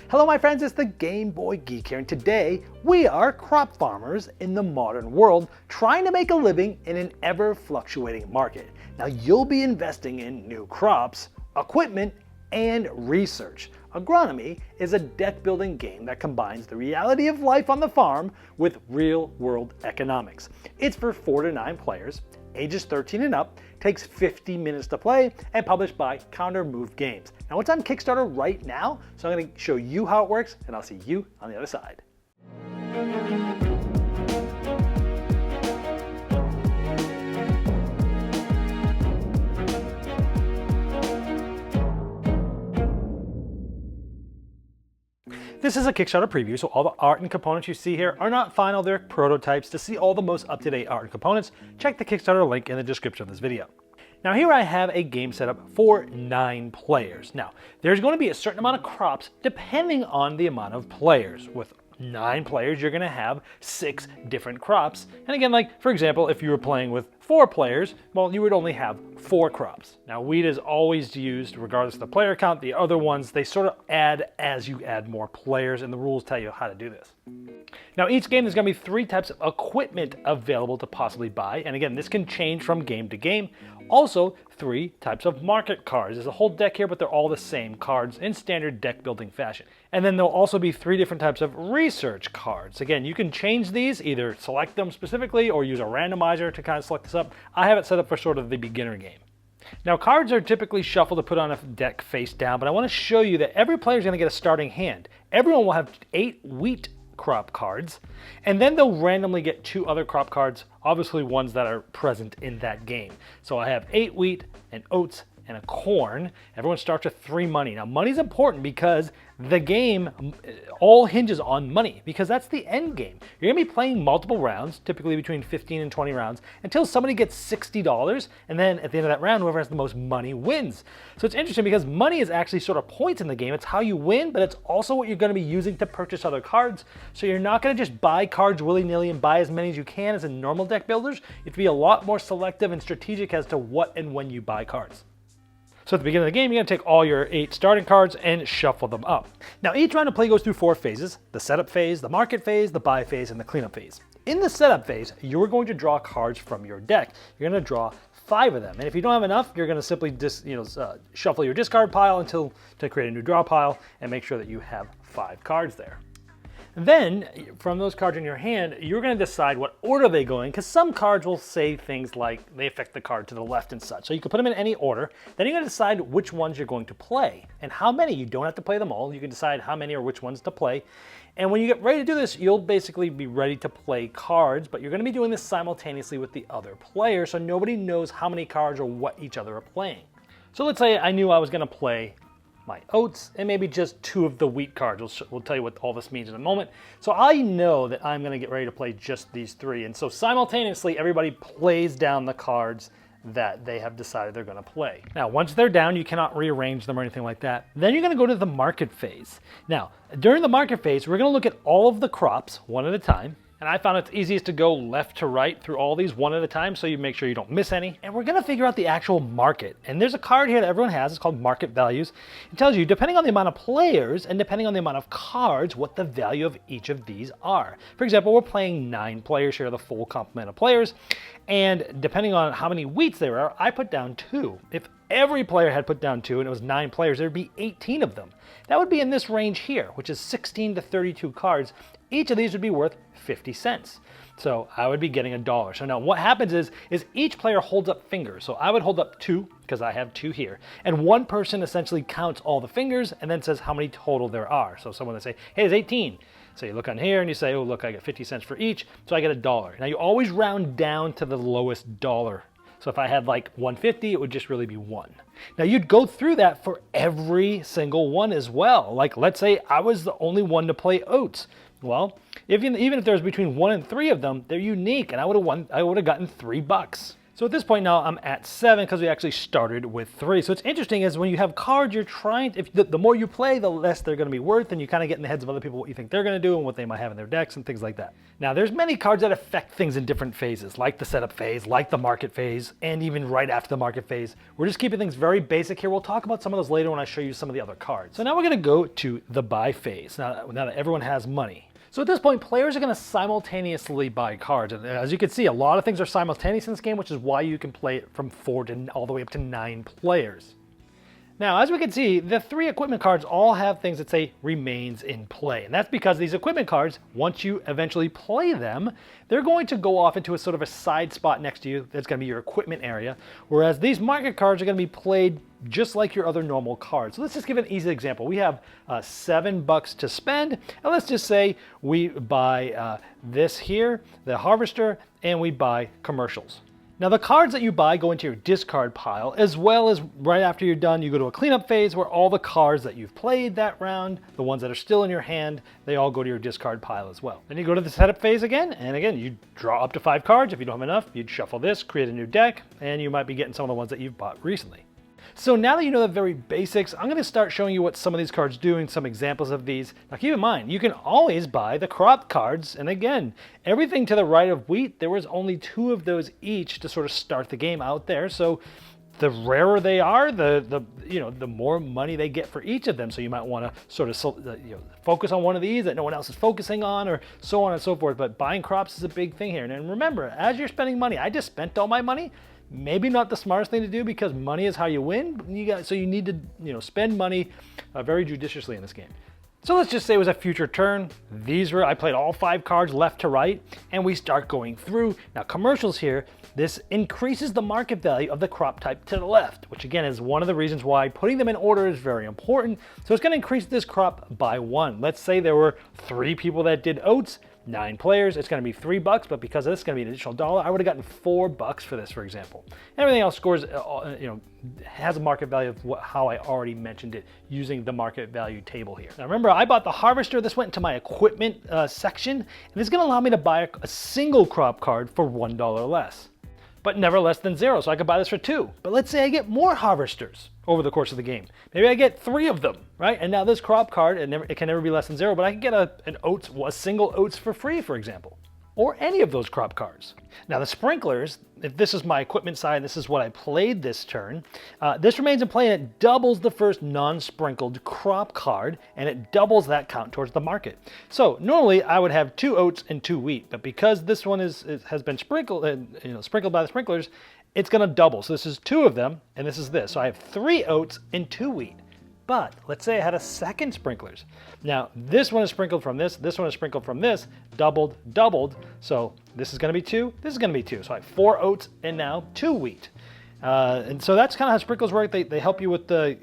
Hello my friends, it's the Game Boy Geek here, and today we are crop farmers in the modern world trying to make a living in an ever fluctuating market. Now you'll be investing in new crops, equipment, and research. Agronomy is a deck building game that combines the reality of life on the farm with real world economics. It's for 4 to 9 players, ages 13 and up, takes 50 minutes to play, and published by Counter Move Games. Now it's on Kickstarter right now, so I'm going to show you how it works, and I'll see you on the other side. This is a Kickstarter preview, so all the art and components you see here are not final, they're prototypes. To see all the most up-to-date art and components, check the Kickstarter link in the description of this video. Now here I have a game set up for 9 players. Now, there's going to be a certain amount of crops depending on the amount of players. With 9 players, you're going to have 6 different crops. And again, like for example, if you were playing with 4 players, well, you would only have 4 crops. Now, wheat is always used regardless of the player count. The other ones, they sort of add as you add more players, and the rules tell you how to do this. Now, each game there's going to be 3 types of equipment available to possibly buy. And again, this can change from game to game. Also, 3 types of market cards. There's a whole deck here, but they're all the same cards in standard deck building fashion. And then there'll also be 3 different types of research cards. Again, you can change these, either select them specifically or use a randomizer to kind of select this up. I have it set up for sort of the beginner game. Now, cards are typically shuffled to put on a deck face down, but I want to show you that every player is going to get a starting hand. Everyone will have 8 wheat crop cards, and then they'll randomly get 2 other crop cards, obviously ones that are present in that game. So I have 8 wheat and oats and a corn. Everyone starts with 3 money. Now, money's important because the game all hinges on money, because that's the end game. You're gonna be playing multiple rounds, typically between 15 and 20 rounds, until somebody gets $60, and then at the end of that round, whoever has the most money wins. So it's interesting because money is actually sort of points in the game. It's how you win, but it's also what you're gonna be using to purchase other cards. So you're not gonna just buy cards willy-nilly and buy as many as you can as in normal deck builders. You have to be a lot more selective and strategic as to what and when you buy cards. So at the beginning of the game, you're going to take all your 8 starting cards and shuffle them up. Now, each round of play goes through 4 phases: the setup phase, the market phase, the buy phase, and the cleanup phase. In the setup phase, you're going to draw cards from your deck. You're going to draw 5 of them. And if you don't have enough, you're going to simply shuffle your discard pile to create a new draw pile and make sure that you have 5 cards there. Then, from those cards in your hand, you're going to decide what order they go in, because some cards will say things like they affect the card to the left and such. So you can put them in any order. Then you're going to decide which ones you're going to play and how many. You don't have to play them all. You can decide how many or which ones to play. And when you get ready to do this, you'll basically be ready to play cards, but you're going to be doing this simultaneously with the other player, so nobody knows how many cards or what each other are playing. So let's say I knew I was going to play my oats and maybe just 2 of the wheat cards. We'll tell you what all this means in a moment. So I know that I'm going to get ready to play just these 3, and so simultaneously everybody plays down the cards that they have decided they're going to play. Now, once they're down, you cannot rearrange them or anything like that. Then you're going to go to the market phase. Now, during the market phase, we're going to look at all of the crops one at a time. And I found it's easiest to go left to right through all these one at a time, so you make sure you don't miss any. And we're gonna figure out the actual market. And there's a card here that everyone has, it's called Market Values. It tells you, depending on the amount of players and depending on the amount of cards, what the value of each of these are. For example, we're playing 9 players here, the full complement of players. And depending on how many wheats there are, I put down 2. If every player had put down 2 and it was 9 players, there'd be 18 of them. That would be in this range here, which is 16 to 32 cards. Each of these would be worth 50 cents. So I would be getting $1. So now what happens is each player holds up fingers. So I would hold up 2, because I have 2 here. And one person essentially counts all the fingers and then says how many total there are. So someone would say, hey, there's 18. So you look on here and you say, oh, look, I get 50 cents for each. So I get $1. Now you always round down to the lowest dollar. So if I had like 150, it would just really be 1. Now you'd go through that for every single one as well. Like let's say I was the only one to play oats. Well, even if there's between 1 and 3 of them, they're unique, and I would have gotten $3. So at this point now I'm at 7 because we actually started with 3. So it's interesting is when you have cards, you're trying, if the more you play, the less they're going to be worth, and you kind of get in the heads of other people what you think they're going to do and what they might have in their decks and things like that. Now there's many cards that affect things in different phases, like the setup phase, like the market phase, and even right after the market phase. We're just keeping things very basic here. We'll talk about some of those later when I show you some of the other cards. So now we're going to go to the buy phase, now that everyone has money. So at this point, players are going to simultaneously buy cards. And as you can see, a lot of things are simultaneous in this game, which is why you can play it from 4 to all the way up to 9 players. Now, as we can see, the 3 equipment cards all have things that say remains in play. And that's because these equipment cards, once you eventually play them, they're going to go off into a sort of a side spot next to you. That's going to be your equipment area. Whereas these market cards are going to be played just like your other normal cards. So let's just give an easy example. We have $7 to spend. And let's just say we buy this here, the harvester, and we buy commercials. Now the cards that you buy go into your discard pile, as well as right after you're done, you go to a cleanup phase where all the cards that you've played that round, the ones that are still in your hand, they all go to your discard pile as well. Then you go to the setup phase again, and again, you draw up to 5 cards. If you don't have enough, you'd shuffle this, create a new deck, and you might be getting some of the ones that you've bought recently. So now that you know the very basics, I'm going to start showing you what some of these cards do and some examples of these. Now keep in mind, you can always buy the crop cards, and again, everything to the right of wheat, there was only 2 of those each to sort of start the game out there. So the rarer they are, the more money they get for each of them. So you might want to sort of focus on one of these that no one else is focusing on, or so on and so forth. But buying crops is a big thing here. And remember, as you're spending money, I just spent all my money. Maybe not the smartest thing to do because money is how you win. So you need to spend money very judiciously in this game. So let's just say it was a future turn. I played all 5 cards left to right, and we start going through. Now commercials here, this increases the market value of the crop type to the left, which again is one of the reasons why putting them in order is very important. So it's going to increase this crop by 1. Let's say there were 3 people that did oats. 9 players, it's going to be $3, but because of this, it's going to be an additional $1. I would have gotten $4 for this, for example. Everything else scores, has a market value of how I already mentioned it using the market value table here. Now remember, I bought the harvester. This went into my equipment section, and it's going to allow me to buy a single crop card for $1 less, but never less than 0. So I could buy this for 2. But let's say I get more harvesters over the course of the game. Maybe I get 3 of them, right? And now this crop card, it can never be less than 0, but I can get a single oats for free, for example, or any of those crop cards. Now the sprinklers, if this is my equipment side, this is what I played this turn, this remains in play and it doubles the first non-sprinkled crop card, and it doubles that count towards the market. So normally I would have 2 oats and 2 wheat, but because this one has been sprinkled, sprinkled by the sprinklers, it's going to double. So this is 2 of them, and this is this. So I have 3 oats and 2 wheat. But let's say I had a second sprinklers. Now this one is sprinkled from this one is sprinkled from this, doubled. So this is going to be 2, this is going to be 2. So I have 4 oats and now 2 wheat. And so that's kind of how sprinkles work. They help you with the,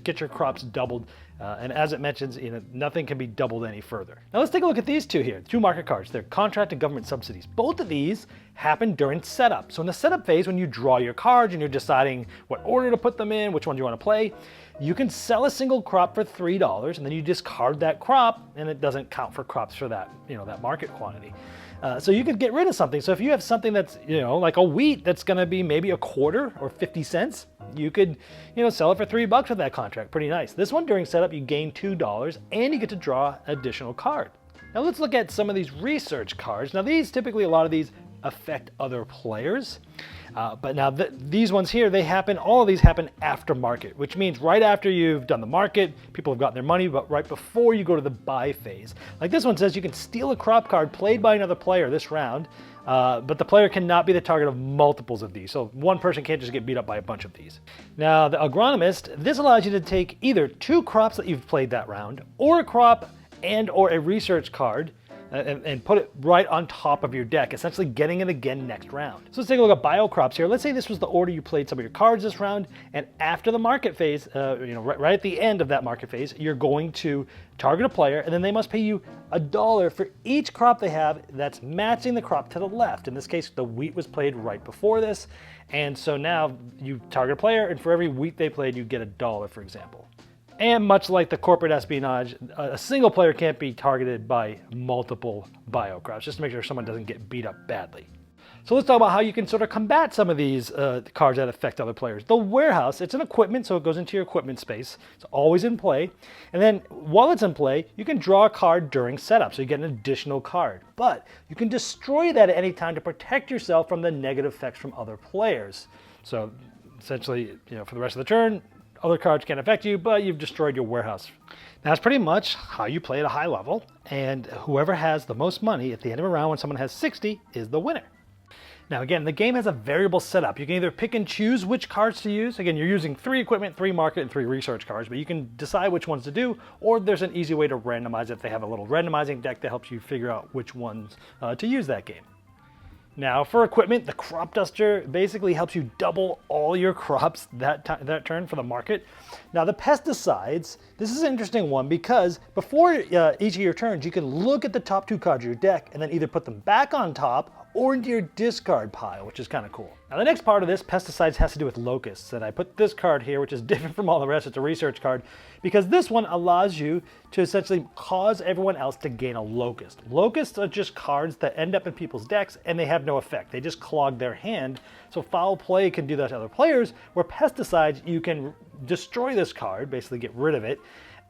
get your crops doubled. And as it mentions, nothing can be doubled any further. Now let's take a look at these 2 here, 2 market cards. They're contract and government subsidies. Both of these happen during setup. So in the setup phase, when you draw your cards and you're deciding what order to put them in, which one you want to play, you can sell a single crop for $3, and then you discard that crop, and it doesn't count for crops for that, that market quantity. So you could get rid of something. So if you have something that's, like a wheat that's going to be maybe a quarter or 50 cents, you could, sell it for $3 with that contract. Pretty nice. This one during setup, you gain $2 and you get to draw an additional card. Now let's look at some of these research cards. Now these, typically a lot of these affect other players. But now these ones here, all of these happen after market, which means right after you've done the market, people have gotten their money, but right before you go to the buy phase. Like this one says you can steal a crop card played by another player this round, but the player cannot be the target of multiples of these. So one person can't just get beat up by a bunch of these. Now the agronomist, this allows you to take either 2 crops that you've played that round, or a crop and or a research card, and put it right on top of your deck, essentially getting it again next round. So let's take a look at biocrops here. Let's say this was the order you played some of your cards this round, and after the market phase, right at the end of that market phase, you're going to target a player, and then they must pay you $1 for each crop they have that's matching the crop to the left. In this case, the wheat was played right before this, and so now you target a player, and for every wheat they played, you get $1, for example. And much like the corporate espionage, a single player can't be targeted by multiple biocrops, just to make sure someone doesn't get beat up badly. So let's talk about how you can sort of combat some of these cards that affect other players. The warehouse, it's an equipment, so it goes into your equipment space. It's always in play. And then while it's in play, you can draw a card during setup, so you get an additional card. But you can destroy that at any time to protect yourself from the negative effects from other players. So essentially, for the rest of the turn, other cards can't affect you, but you've destroyed your warehouse. Now, that's pretty much how you play at a high level, and whoever has the most money at the end of a round when someone has 60 is the winner. Now again, the game has a variable setup. You can either pick and choose which cards to use. Again, you're using 3 equipment, 3 market, and 3 research cards, but you can decide which ones to do, or there's an easy way to randomize it. They have a little randomizing deck that helps you figure out which ones to use that game. Now for equipment, the crop duster basically helps you double all your crops that turn for the market. Now the pesticides, this is an interesting one because before each of your turns, you can look at the top 2 cards of your deck and then either put them back on top or into your discard pile, which is kind of cool. Now the next part of this, pesticides, has to do with locusts, and I put this card here, which is different from all the rest. It's a research card, because this one allows you to essentially cause everyone else to gain a locust. Locusts are just cards that end up in people's decks, and they have no effect. They just clog their hand, so foul play can do that to other players, where pesticides, you can destroy this card, basically get rid of it,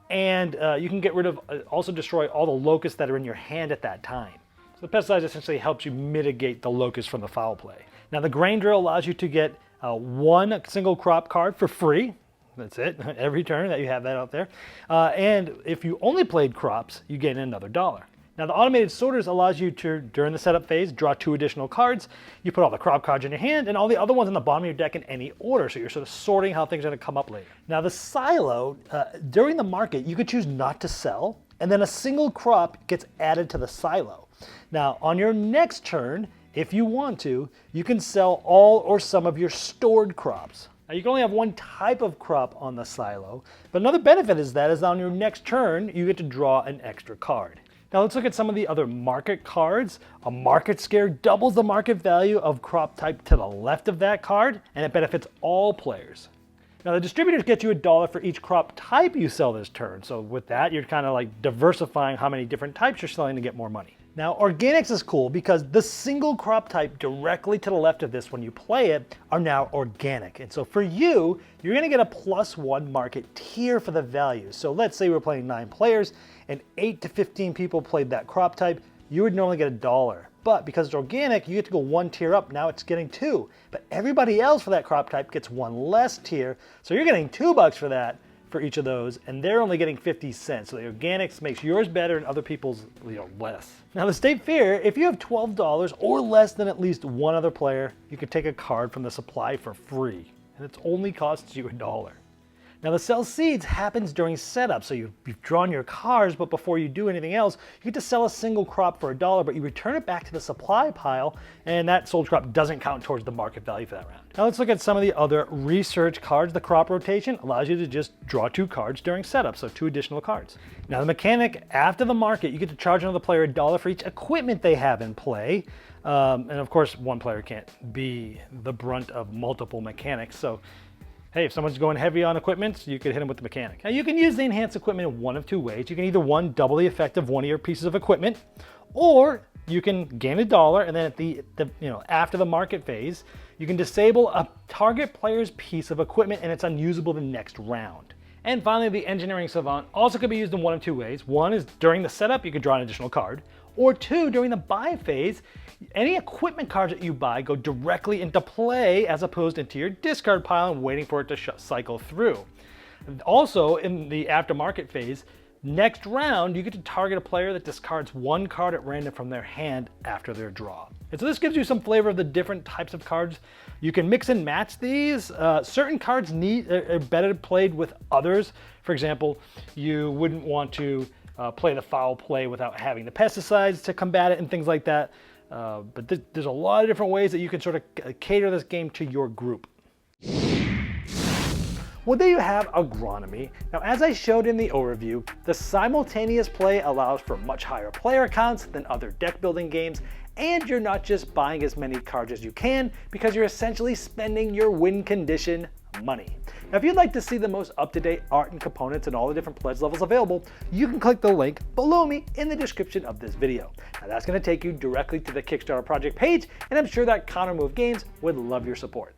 and you can get rid of, also destroy all the locusts that are in your hand at that time. So the pesticides essentially helps you mitigate the locust from the foul play. Now the grain drill allows you to get 1 single crop card for free. That's it, every turn that you have that out there. And if you only played crops, you gain another $1. Now the automated sorters allows you to, during the setup phase, draw 2 additional cards. You put all the crop cards in your hand and all the other ones on the bottom of your deck in any order. So you're sort of sorting how things are going to come up later. Now the silo, during the market, you could choose not to sell, and then a single crop gets added to the silo. Now, on your next turn, if you want to, you can sell all or some of your stored crops. Now, you can only have 1 type of crop on the silo, but another benefit is that on your next turn, you get to draw an extra card. Now, let's look at some of the other market cards. A market scare doubles the market value of crop type to the left of that card, and it benefits all players. Now the distributors get you $1 for each crop type you sell this turn. So with that, you're kind of like diversifying how many different types you're selling to get more money. Now organics is cool because the single crop type directly to the left of this when you play it are now organic. And so for you, you're gonna get a +1 market tier for the value. So let's say we're playing 9 players and 8 to 15 people played that crop type, you would normally get $1. But because it's organic, you get to go 1 tier up. Now it's getting 2. But everybody else for that crop type gets 1 less tier. So you're getting $2 for that for each of those, and they're only getting 50 cents. So the organics makes yours better and other people's less. Now the state fair, if you have $12 or less than at least 1 other player, you can take a card from the supply for free. And it only costs you $1. Now the sell seeds happens during setup, so you've drawn your cards, but before you do anything else, you get to sell a single crop for $1, but you return it back to the supply pile, and that sold crop doesn't count towards the market value for that round. Now let's look at some of the other research cards. The crop rotation allows you to just draw 2 cards during setup, so 2 additional cards. Now the mechanic, after the market, you get to charge another player $1 for each equipment they have in play. And of course, 1 player can't be the brunt of multiple mechanics, so hey, if someone's going heavy on equipment, you could hit them with the mechanic. Now you can use the enhanced equipment in one of 2 ways. You can either double the effect of 1 of your pieces of equipment, or you can gain $1 and then at the after the market phase, you can disable a target player's piece of equipment and it's unusable the next round. And finally, the engineering savant also could be used in one of 2 ways. 1 is during the setup, you could draw an additional card, or 2, during the buy phase, any equipment cards that you buy go directly into play as opposed into your discard pile and waiting for it to cycle through. Also, in the aftermarket phase, next round, you get to target a player that discards 1 card at random from their hand after their draw. And so this gives you some flavor of the different types of cards. You can mix and match these. Certain cards are better played with others. For example, you wouldn't want to play the foul play without having the pesticides to combat it and things like that. But there's a lot of different ways that you can sort of cater this game to your group. Well, there you have Agronomy. Now, as I showed in the overview, the simultaneous play allows for much higher player counts than other deck building games, and you're not just buying as many cards as you can because you're essentially spending your win condition money. Now, if you'd like to see the most up-to-date art and components and all the different pledge levels available, you can click the link below me in the description of this video. Now, that's going to take you directly to the Kickstarter project page, and I'm sure that Counter Move Games would love your support.